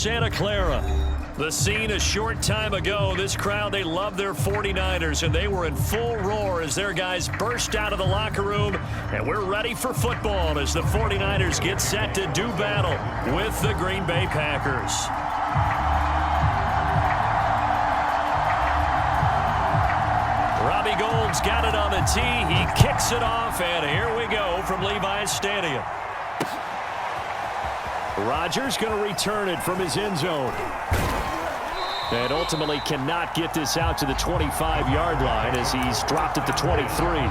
Santa Clara. The scene a short time ago, this crowd, they love their 49ers, and they were in full roar as their guys burst out of the locker room, and we're ready for football as the 49ers get set to do battle with the Green Bay Packers. Robbie Gould's got it on the tee. He kicks it off, and here we go from Levi's Stadium. Rodgers going to return it from his end zone. And ultimately cannot get this out to the 25-yard line as he's dropped at the 23.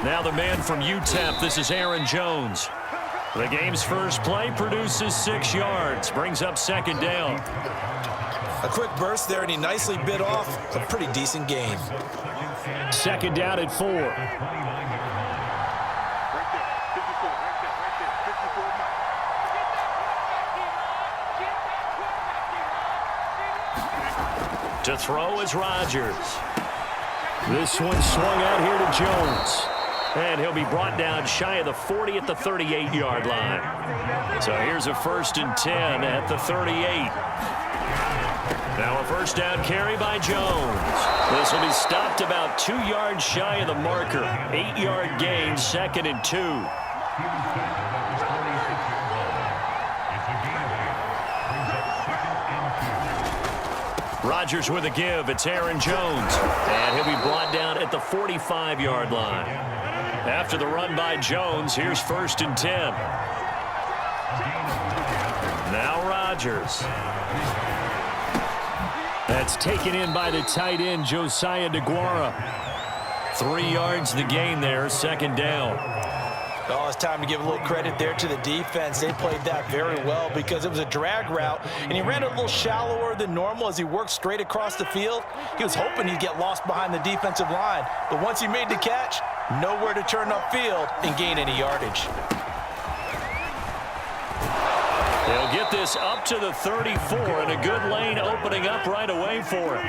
Now the man from UTEP, this is Aaron Jones. The game's first play produces 6 yards, brings up second down. A quick burst there, and he nicely bit off a pretty decent gain. Second down at 4. To throw is Rodgers. This one swung out here to Jones. And he'll be brought down shy of the 40 at the 38-yard line. So here's a 1st and 10 at the 38. Now a first down carry by Jones. This will be stopped about 2 yards shy of the marker. 8-yard gain, 2nd and 2. Rodgers with a give. It's Aaron Jones. And he'll be brought down at the 45-yard line. After the run by Jones, here's 1st and 10. Now Rodgers. That's taken in by the tight end, Josiah DeGuara. 3 yards the gain there, 2nd down. Oh, it's time to give a little credit there to the defense. They played that very well because it was a drag route, and he ran it a little shallower than normal as he worked straight across the field. He was hoping he'd get lost behind the defensive line, but once he made the catch, nowhere to turn upfield and gain any yardage. They'll get this up to the 34, and a good lane opening up right away for him.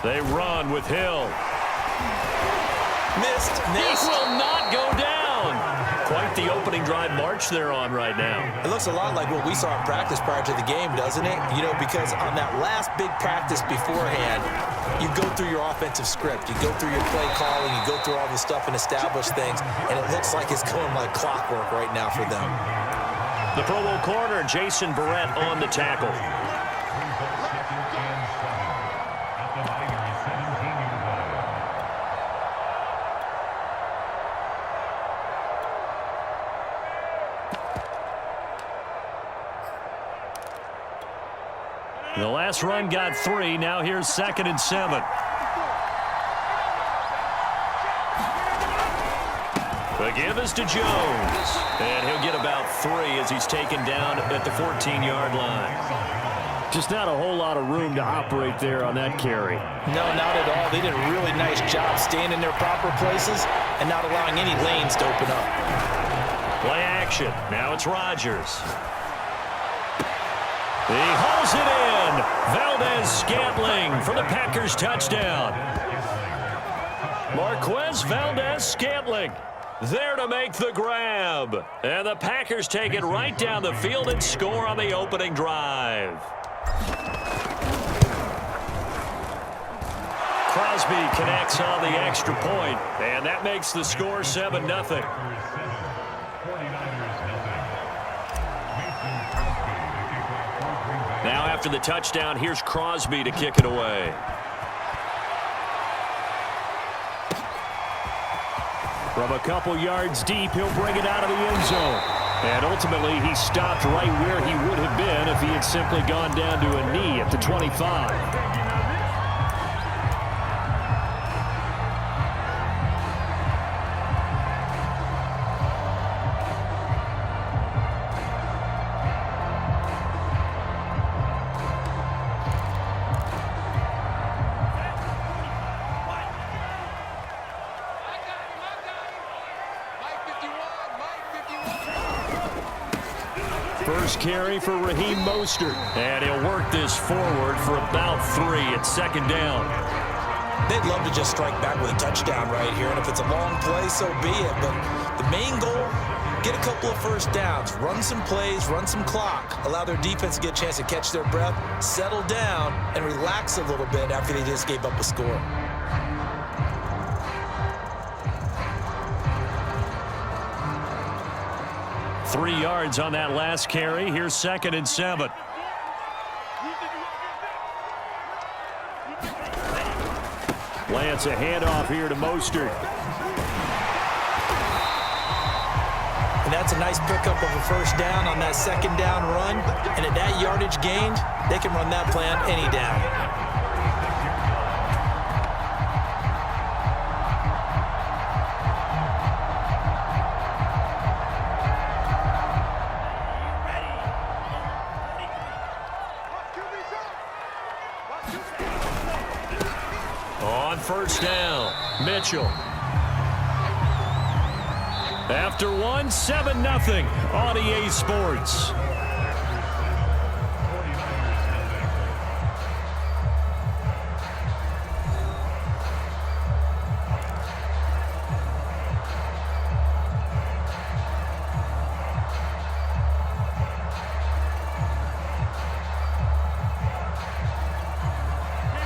They run with Hill. Missed. He will not go down. Quite the opening drive march they're on right now. It looks a lot like what we saw in practice prior to the game, doesn't it? You know, because on that last big practice beforehand, you go through your offensive script. You go through your play calling. You go through all this stuff and establish things. And it looks like it's going like clockwork right now for them. The Pro Bowl corner, Jason Barrett, on the tackle. The last run got 3. Now here's 2nd and 7. The give is to Jones. And he'll get about 3 as he's taken down at the 14-yard line. Just not a whole lot of room to operate there on that carry. No, not at all. They did a really nice job staying in their proper places and not allowing any lanes to open up. Play action. Now it's Rodgers. He hauls it in. Valdez-Scantling for the Packers touchdown. Marquez Valdez-Scantling there to make the grab. And the Packers take it right down the field and score on the opening drive. Crosby connects on the extra point, and that makes the score 7-0. Now after the touchdown, here's Crosby to kick it away. From a couple yards deep, he'll bring it out of the end zone. And ultimately, he stopped right where he would have been if he had simply gone down to a knee at the 25. First carry for Raheem Mostert. And he'll work this forward for about 3 at second down. They'd love to just strike back with a touchdown right here, and if it's a long play, so be it. But the main goal, get a couple of first downs, run some plays, run some clock, allow their defense to get a chance to catch their breath, settle down, and relax a little bit after they just gave up a score. Three yards on that last carry. Here's 2nd and 7. Lance, a handoff here to Mostert. And that's a nice pickup of a first down on that second down run. And at that yardage gained, they can run that play on any down. On first down, Mitchell. After one, 7-0 on EA Sports.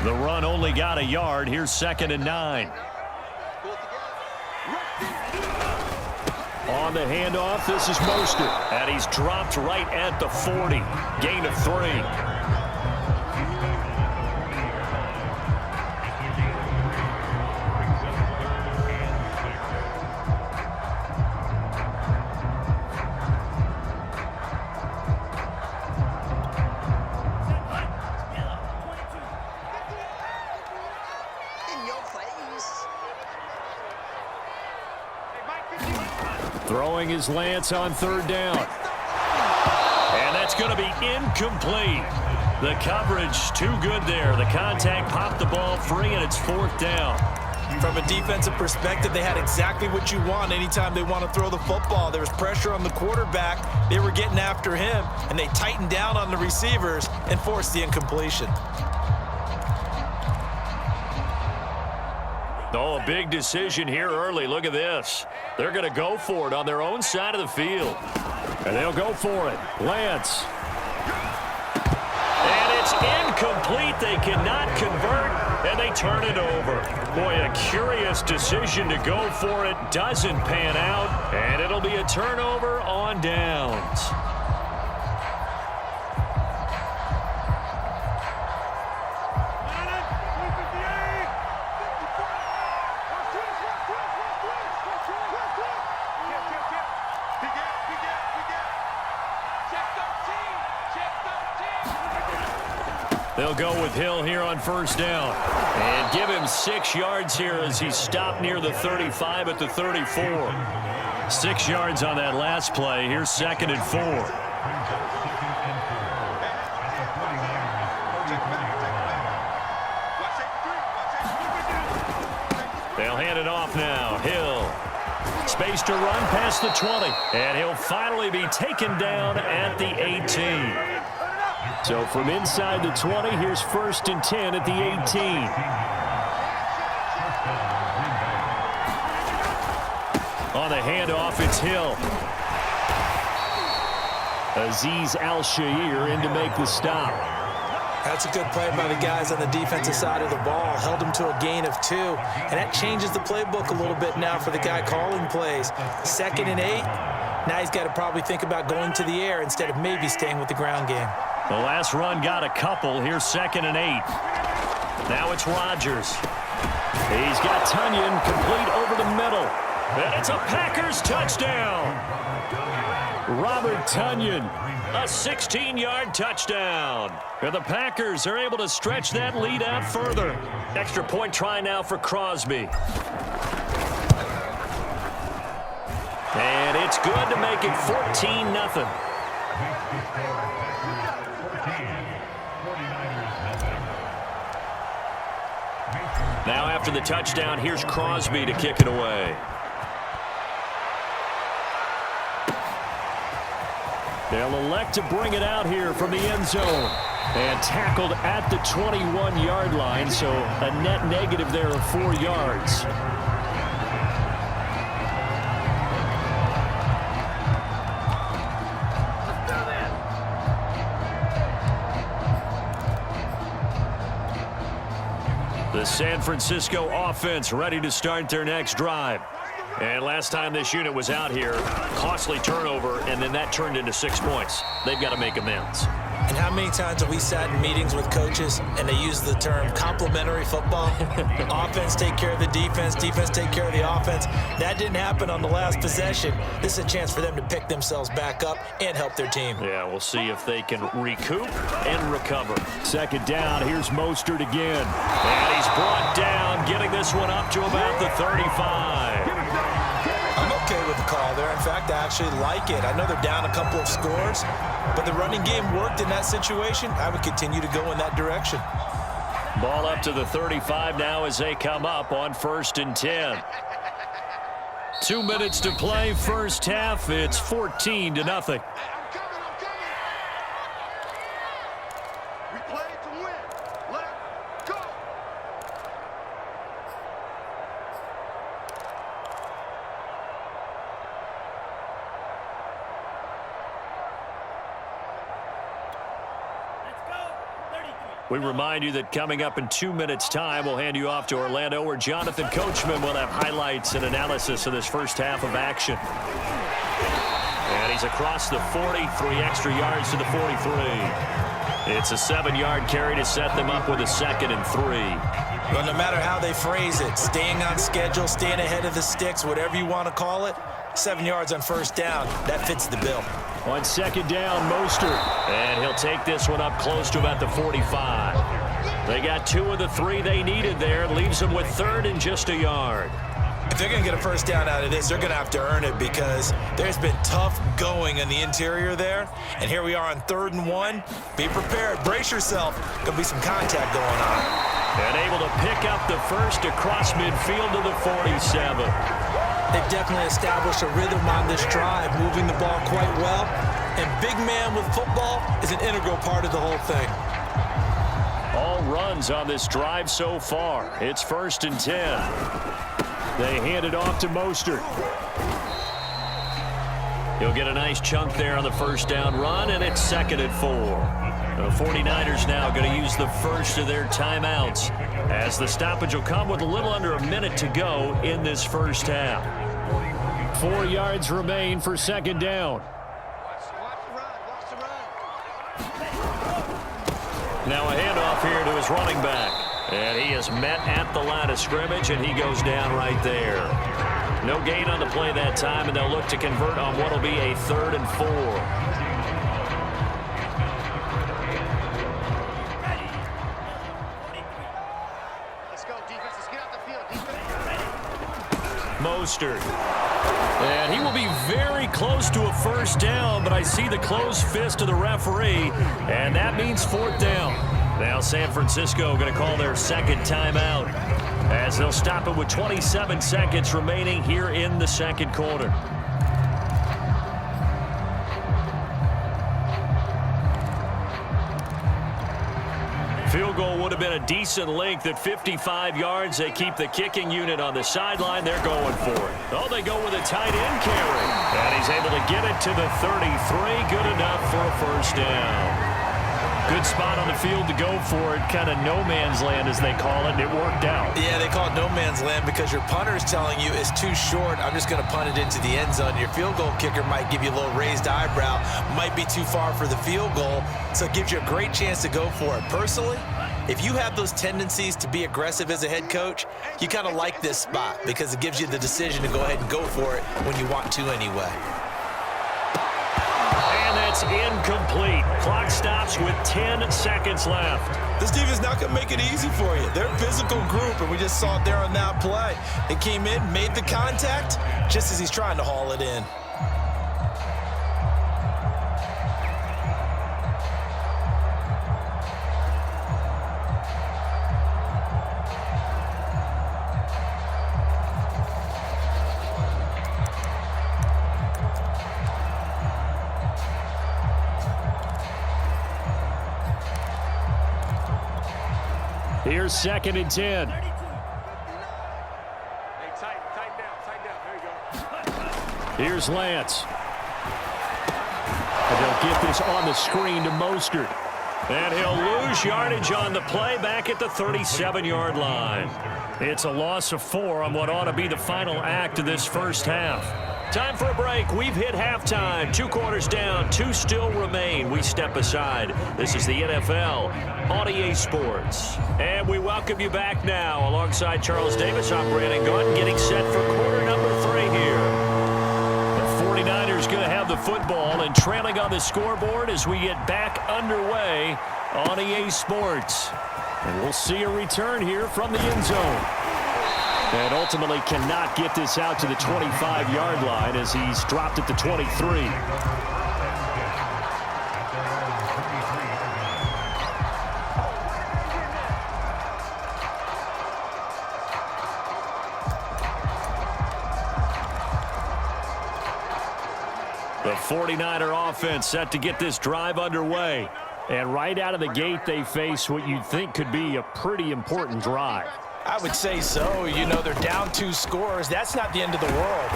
The run only got a yard. Here's 2nd and 9. On the handoff, this is Mostert. And he's dropped right at the 40. Gain of 3. Throwing his Lance on 3rd down. And that's going to be incomplete. The coverage too good there. The contact popped the ball free, and it's 4th down. From a defensive perspective, they had exactly what you want anytime they want to throw the football. There was pressure on the quarterback. They were getting after him, and they tightened down on the receivers and forced the incompletion. Oh, a big decision here early. Look at this. They're going to go for it on their own side of the field. And they'll go for it. Lance. And it's incomplete. They cannot convert, and they turn it over. Boy, a curious decision to go for it. Doesn't pan out, and it'll be a turnover on downs. They'll go with Hill here on first down. And give him 6 yards here as he stopped near the 35 at the 34. 6 yards on that last play. Here's 2nd and 4. They'll hand it off now. Hill. Space to run past the 20. And he'll finally be taken down at the 18. So from inside the 20, here's 1st and 10 at the 18. On the handoff, it's Hill. Azeez Al-Shaair in to make the stop. That's a good play by the guys on the defensive side of the ball. Held him to a gain of 2. And that changes the playbook a little bit now for the guy calling plays. 2nd and 8. Now he's got to probably think about going to the air instead of maybe staying with the ground game. The last run got a couple. Here's 2nd and 8. Now it's Rodgers. He's got Tunyon complete over the middle. And it's a Packers touchdown. Robert Tunyon, a 16-yard touchdown. And the Packers are able to stretch that lead out further. Extra point try now for Crosby. And it's good to make it 14-0. Now after the touchdown, here's Crosby to kick it away. They'll elect to bring it out here from the end zone. And tackled at the 21-yard line, so a net negative there of 4 yards. The San Francisco offense ready to start their next drive. And last time this unit was out here, costly turnover, and then that turned into 6 points. They've got to make amends. And how many times have we sat in meetings with coaches and they use the term complementary football? Offense take care of the defense, defense take care of the offense. That didn't happen on the last possession. This is a chance for them to pick themselves back up and help their team. Yeah, we'll see if they can recoup and recover. Second down, here's Mostert again. And he's brought down, getting this one up to about the 35. I'm okay with the call there. In fact, I actually like it. I know they're down a couple of scores, but the running game worked in that situation. I would continue to go in that direction. Ball up to the 35 now as they come up on 1st and 10. 2 minutes to play, first half. It's 14-0. We remind you that coming up in 2 minutes' time, we'll hand you off to Orlando, where Jonathan Coachman will have highlights and analysis of this first half of action. And he's across the 40, 3 extra yards to the 43. It's a 7-yard carry to set them up with a 2nd and 3. Well, no matter how they phrase it, staying on schedule, staying ahead of the sticks, whatever you want to call it, 7 yards on first down, that fits the bill. On 2nd down, Mostert. And he'll take this one up close to about the 45. They got 2 of the 3 they needed there. Leaves them with 3rd and just a yard. If they're going to get a first down out of this, they're going to have to earn it because there's been tough going in the interior there. And here we are on 3rd and 1. Be prepared. Brace yourself. Going to be some contact going on. And able to pick up the first across midfield to the 47. They've definitely established a rhythm on this drive, moving the ball quite well. And big man with football is an integral part of the whole thing. All runs on this drive so far. It's 1st and 10. They hand it off to Mostert. He'll get a nice chunk there on the first down run, and it's 2nd and 4. The 49ers now going to use the first of their timeouts as the stoppage will come with a little under a minute to go in this first half. 4 yards remain for 2nd down. Now a handoff here to his running back. And he is met at the line of scrimmage, and he goes down right there. No gain on the play that time, and they'll look to convert on what will be a 3rd and 4. Mostert. And he will be very close to a first down, but I see the closed fist of the referee, and that means 4th down. Now San Francisco going to call their 2nd timeout as they'll stop it with 27 seconds remaining here in the 2nd quarter. Field goal would have been a decent length at 55 yards. They keep the kicking unit on the sideline. They're going for it. Oh, they go with a tight end carry. And he's able to get it to the 33. Good enough for a first down. Good spot on the field to go for it. Kind of no man's land, as they call it. And it worked out. Yeah, they call it no man's land because your punter is telling you it's too short. I'm just going to punt it into the end zone. Your field goal kicker might give you a little raised eyebrow. Might be too far for the field goal. So it gives you a great chance to go for it. Personally, if you have those tendencies to be aggressive as a head coach, you kind of like this spot because it gives you the decision to go ahead and go for it when you want to anyway. And that's incomplete. Clock stops with 10 seconds left. This defense not going to make it easy for you. They're a physical group, and we just saw it there on that play. They came in, made the contact, just as he's trying to haul it in. Here's 2nd and 10. Hey, tighten down. There you go. Here's Lance. And they'll get this on the screen to Mostert. And he'll lose yardage on the play back at the 37-yard line. It's a loss of 4 on what ought to be the final act of this first half. Time for a break. We've hit halftime. 2 quarters down. 2 still remain. We step aside. This is the NFL on EA Sports. And we welcome you back now. Alongside Charles Davis, I'm Brandon Gordon, getting set for quarter number 3 here. The 49ers going to have the football and trailing on the scoreboard as we get back underway on EA Sports. And we'll see a return here from the end zone. And ultimately cannot get this out to the 25-yard line as he's dropped at the 23. The 49er offense set to get this drive underway. And right out of the gate, they face what you'd think could be a pretty important drive. I would say so. You know, they're down 2 scores. That's not the end of the world.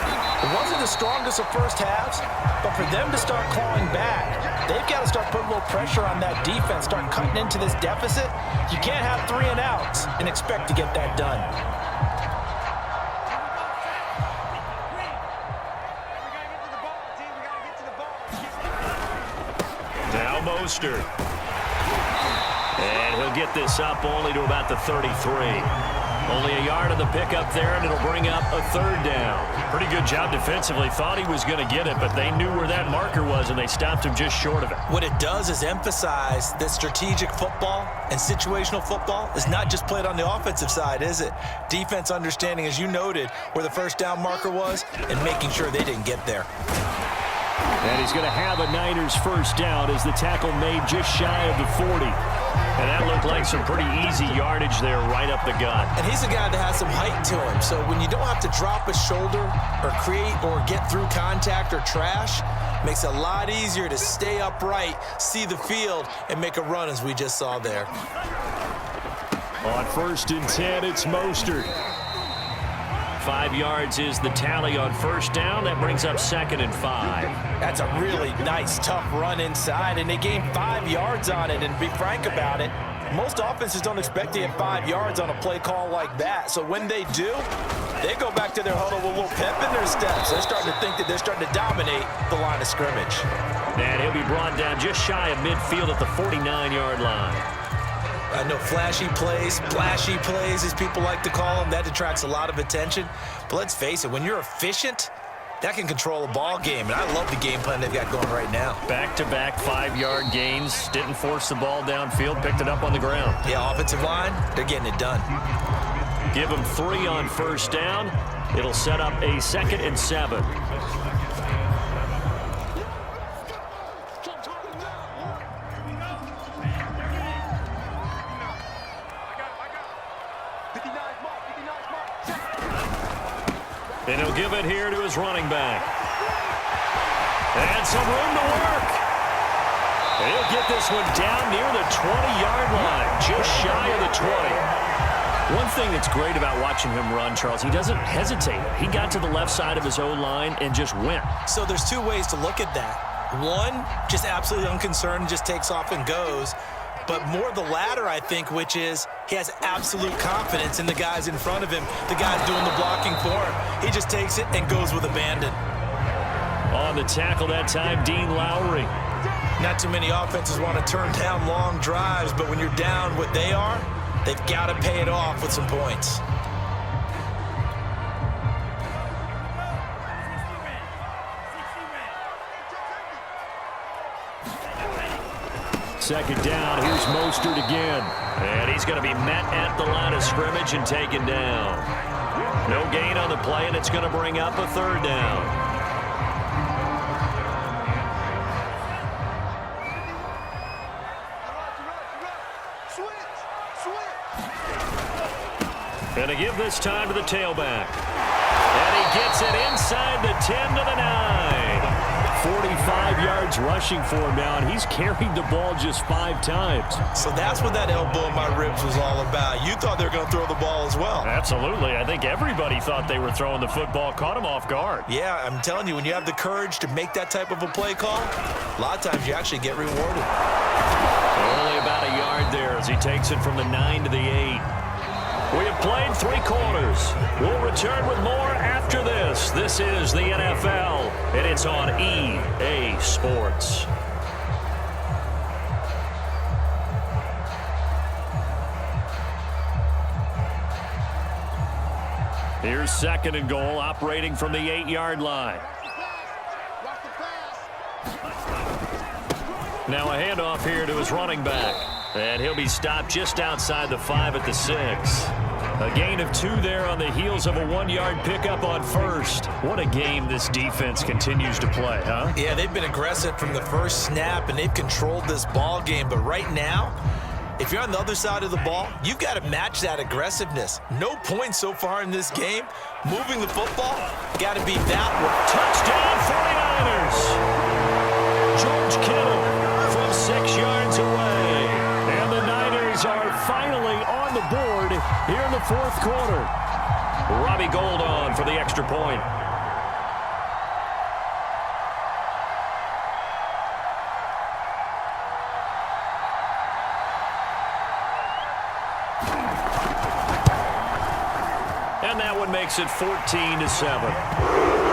It wasn't the strongest of first halves, but for them to start clawing back, they've got to start putting a little pressure on that defense, start cutting into this deficit. You can't have 3 and outs and expect to get that done. Now Mostert. And he'll get this up only to about the 33. Only a yard of the pickup there, and it'll bring up a 3rd down. Pretty good job defensively. Thought he was going to get it, but they knew where that marker was, and they stopped him just short of it. What it does is emphasize that strategic football and situational football is not just played on the offensive side, is it? Defense understanding, as you noted, where the first down marker was and making sure they didn't get there. And he's going to have a Niners first down as the tackle made just shy of the 40. And that looked like some pretty easy yardage there right up the gut. And he's a guy that has some height to him. So when you don't have to drop a shoulder or create or get through contact or trash, makes it a lot easier to stay upright, see the field, and make a run as we just saw there. On 1st and 10, it's Mostert. 5 yards is the tally on first down. That brings up 2nd and 5. That's a really nice, tough run inside, and they gained 5 yards on it. And to be frank about it, most offenses don't expect to get 5 yards on a play call like that. So when they do, they go back to their huddle with a little pep in their steps. They're starting to think that they're starting to dominate the line of scrimmage. And he'll be brought down just shy of midfield at the 49-yard line. I know flashy plays, splashy plays, as people like to call them, that attracts a lot of attention. But let's face it, when you're efficient, that can control a ball game. And I love the game plan they've got going right now. Back-to-back 5-yard gains. Didn't force the ball downfield. Picked it up on the ground. Yeah, offensive line, they're getting it done. Give them 3 on first down. It'll set up a 2nd and 7. And he'll give it here to his running back. And some room to work. And he'll get this one down near the 20-yard line, just shy of the 20. One thing that's great about watching him run, Charles, he doesn't hesitate. He got to the left side of his O-line and just went. So there's 2 ways to look at that. One, just absolutely unconcerned, just takes off and goes. But more the latter, I think, which is he has absolute confidence in the guys in front of him, the guys doing the blocking for him. He just takes it and goes with abandon. On the tackle that time, Dean Lowry. Not too many offenses want to turn down long drives, but when you're down what they are, they've got to pay it off with some points. Second down, here's Mostert again. And he's going to be met at the line of scrimmage and taken down. No gain on the play, and it's going to bring up a 3rd down. And to give this time to the tailback. And he gets it inside the 10 to the 9. 45 yards yards rushing for him now, and he's carried the ball just 5 times. So that's what that elbow in my ribs was all about. You thought they were going to throw the ball as well. Absolutely. I think everybody thought they were throwing the football, caught him off guard. Yeah, I'm telling you, when you have the courage to make that type of a play call, a lot of times you actually get rewarded. Only about a yard there as he takes it from the 9 to the 8. We have played 3 quarters. We'll return with more after this. This is the NFL, and it's on EA Sports. Here's 2nd and goal, operating from the 8-yard line. Now a handoff here to his running back. And he'll be stopped just outside the 5 at the 6. A gain of 2 there on the heels of a 1-yard pickup on first. What a game this defense continues to play, huh? Yeah, they've been aggressive from the first snap, and they've controlled this ball game. But right now, if you're on the other side of the ball, you've got to match that aggressiveness. No points so far in this game. Moving the football, got to be that one. Touchdown 49ers! George Kittle from 6 yards away. And the Niners are finally on the board here in the 4th quarter. Robbie Gould on for the extra point. And that one makes it 14-7.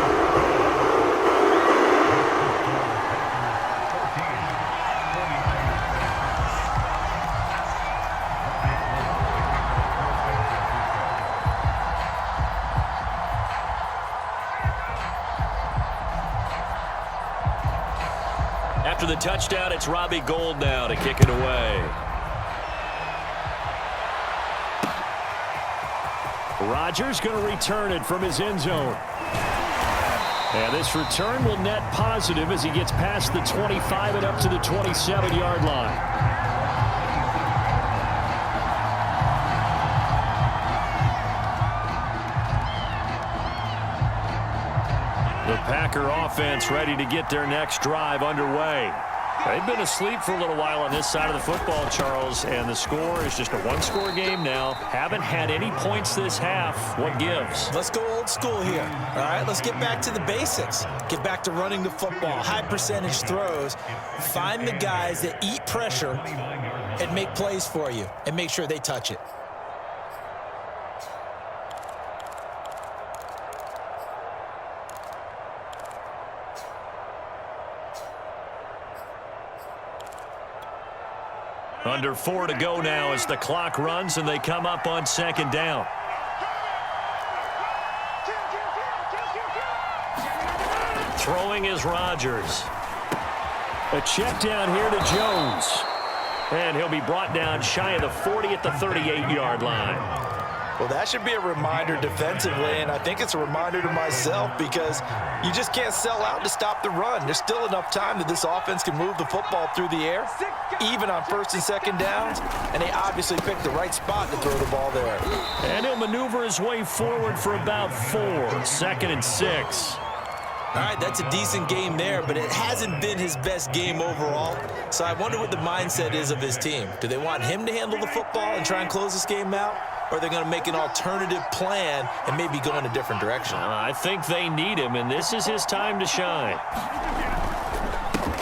After the touchdown, it's Robbie Gould now to kick it away. Rodgers going to return it from his end zone. And this return will net positive as he gets past the 25 and up to the 27-yard line. The Packer offense ready to get their next drive underway. They've been asleep for a little while on this side of the football, Charles, and the score is just a 1-score game now. Haven't had any points this half. What gives? Let's go old school here. All right, let's get back to the basics. Get back to running the football, high percentage throws. Find the guys that eat pressure and make plays for you and make sure they touch it. Under 4 to go now as the clock runs and they come up on 2nd down. Throwing is Rodgers. A check down here to Jones. And he'll be brought down shy of the 40 at the 38-yard line. Well, that should be a reminder defensively, and I think it's a reminder to myself because you just can't sell out to stop the run. There's still enough time that this offense can move the football through the air, even on 1st and 2nd downs, and they obviously picked the right spot to throw the ball there. And he'll maneuver his way forward for about 4, 2nd and 6. All right, that's a decent game there, but it hasn't been his best game overall. So I wonder what the mindset is of his team. Do they want him to handle the football and try and close this game out? Or are they going to make an alternative plan and maybe go in a different direction? I think they need him, and this is his time to shine.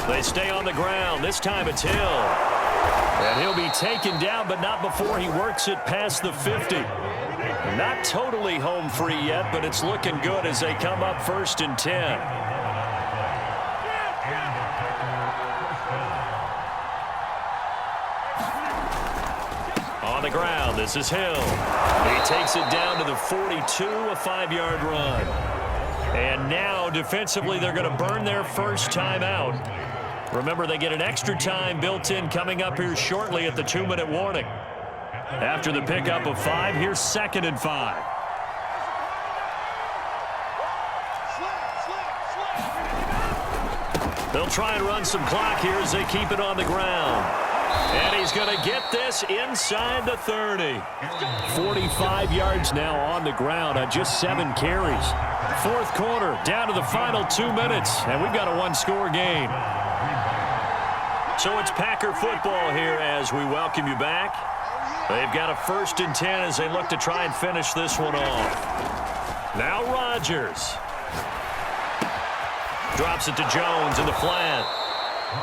They stay on the ground. This time it's Hill. And he'll be taken down, but not before he works it past the 50. Not totally home free yet, but it's looking good as they come up 1st and 10. On the ground, this is Hill. He takes it down to the 42, a 5-yard run. And now, defensively, they're going to burn their first time out. Remember, they get an extra time built in coming up here shortly at the 2-minute warning. After the pickup of 5, here's 2nd and 5. They'll try and run some clock here as they keep it on the ground. And he's going to get this inside the 30. 45 yards now on the ground on just 7 carries. 4th quarter, down to the final 2 minutes, and we've got a 1-score game. So it's Packer football here as we welcome you back. They've got a 1st and 10 as they look to try and finish this one off. Now Rodgers. Drops it to Jones in the flat.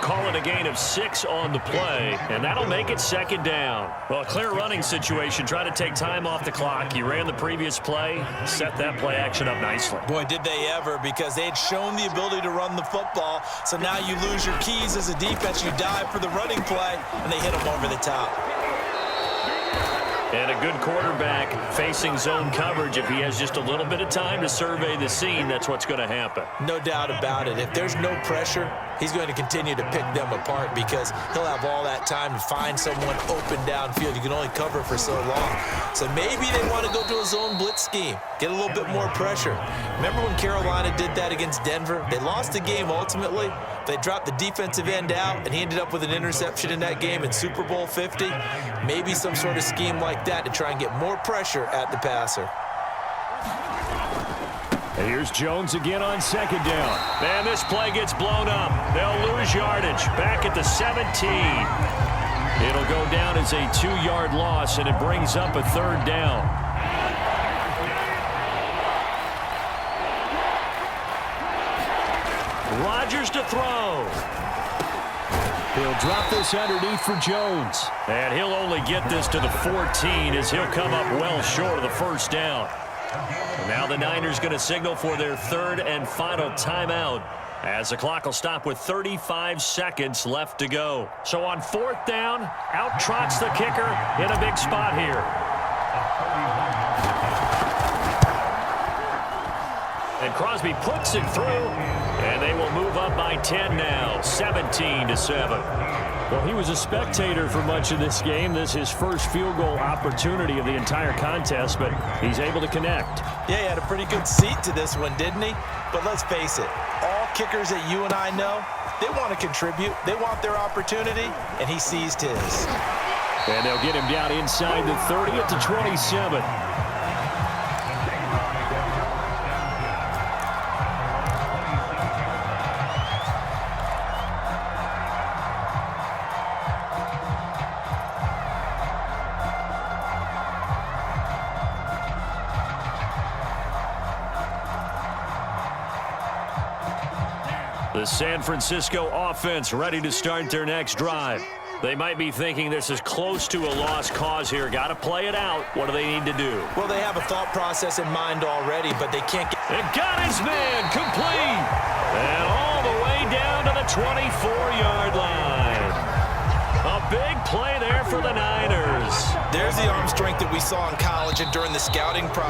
Call it a gain of 6 on the play, and that'll make it 2nd down. Well, a clear running situation. Try to take time off the clock. He ran the previous play, set that play action up nicely. Boy, did they ever, because they had shown the ability to run the football. So now you lose your keys as a defense. You dive for the running play, and they hit him over the top. And a good quarterback facing zone coverage. If he has just a little bit of time to survey the scene, that's what's going to happen. No doubt about it. If there's no pressure, he's going to continue to pick them apart because he'll have all that time to find someone open downfield. You can only cover for so long. So maybe they want to go to a zone blitz scheme, get a little bit more pressure. Remember when Carolina did that against Denver? They lost the game ultimately. They dropped the defensive end out, and he ended up with an interception in that game in Super Bowl 50. Maybe some sort of scheme like that to try and get more pressure at the passer. And here's Jones again on 2nd down. And this play gets blown up. They'll lose yardage. Back at the 17. It'll go down as a 2-yard loss, and it brings up a 3rd down. Rodgers to throw. He'll drop this underneath for Jones. And he'll only get this to the 14 as he'll come up well short of the 1st down. Now the Niners going to signal for their 3rd and final timeout as the clock will stop with 35 seconds left to go. So on 4th down, out trots the kicker in a big spot here. And Crosby puts it through, and they will move up by 10 now, 17-7. Well, he was a spectator for much of this game. This is his first field goal opportunity of the entire contest, but he's able to connect. Yeah, he had a pretty good seat to this one, didn't he? But let's face it, all kickers that you and I know, they want to contribute. They want their opportunity, and he seized his. And they'll get him down inside the 30 at the 27. The San Francisco offense ready to start their next drive. They might be thinking this is close to a lost cause here. Got to play it out. What do they need to do? Well, they have a thought process in mind already, but they can't get... It got his man complete. And all the way down to the 24-yard line. A big play there for the Niners. There's the arm strength that we saw in college and during the scouting process.